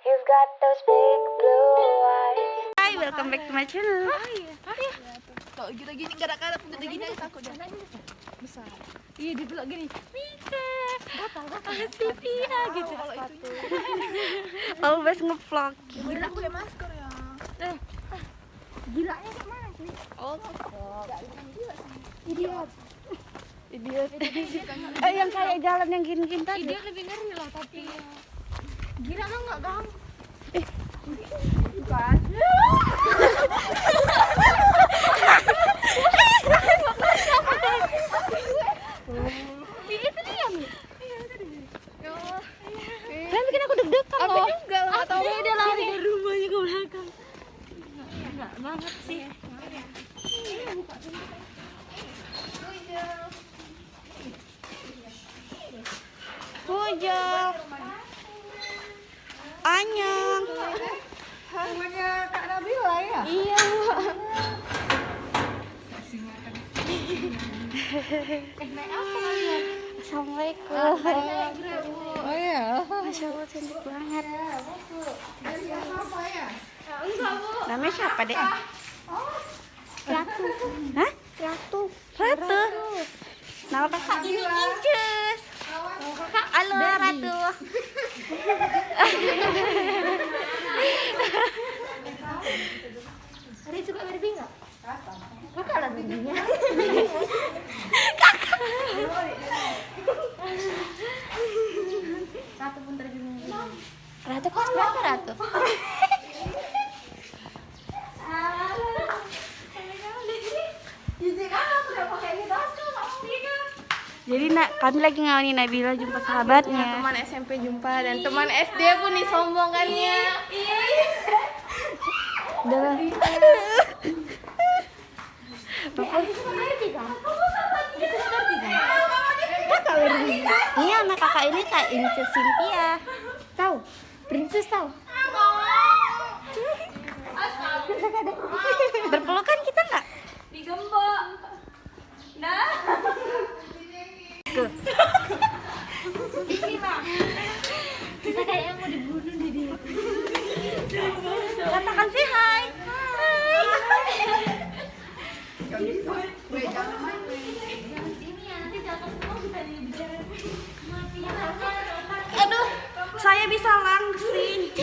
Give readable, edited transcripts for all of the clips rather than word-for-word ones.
You've got those big blue eyes. Hai, welcome back to my channel. Kalau kita gini gara-gara pun udah gini aku takut dah. Besar. Iya dia bilang gini. Mika, Batal. Sylvia gitu. Kalau itu. Always ngevlog. Gila aku pakai masker ya. Gilanya kayak mana sih? Oh, masker. Idiot. Yang kayak jalan yang gini-gini tadi. Dia lebih ngeri loh tapi. Gila mah enggak gampang. Bukan. Itu dia nih. Kan bikin aku deg-degan Aku loh. juga enggak tahu. Dia lari dari rumahnya ke belakang. Enggak banget sih. Pujang. Anyang. Rumahnya Kak Nabila ya? Iya. Naik apa kalian? Assalamualaikum. Oh iya. Masya Allah cantik banget. Apa ya? Namanya siapa dek? Ratu. Hah? Ratu. Ratu. Nama kakak ini Incus. Halo Ratu. Ada suka Barbie enggak? Kakak lah Barbie-nya. Ratu pun terjun. Ratu kos berapa Ratu? Jadi kami lagi ngawinin Nabila jumpa sahabatnya. Teman SMP jumpa dan teman SD pun nih sombong kan ya. Udah. Ini anak kakak ini Kak Inces Cynthia. Tahu? Princess tahu? Berpelukan kita nggak? Digembok. Nah. Kita kayak mau dibunuh di dia. Katakan sih hai. Aduh, saya bisa langsing.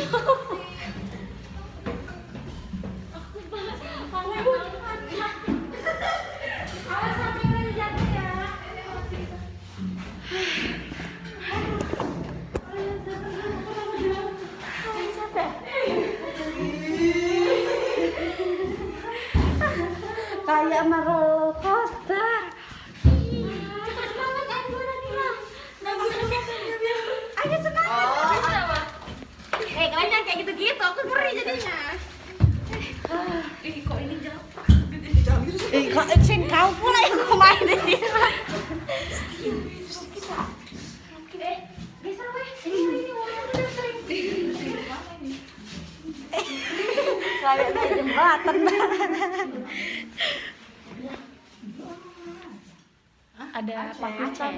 Kayak roller coaster. Ayo senang. Kalian jangan kayak gitu-gitu, aku ngeri jadinya. Kok ini jauh? Kau pula yang mau main di sini. Kayak naik jembatan. Ada Pakistan.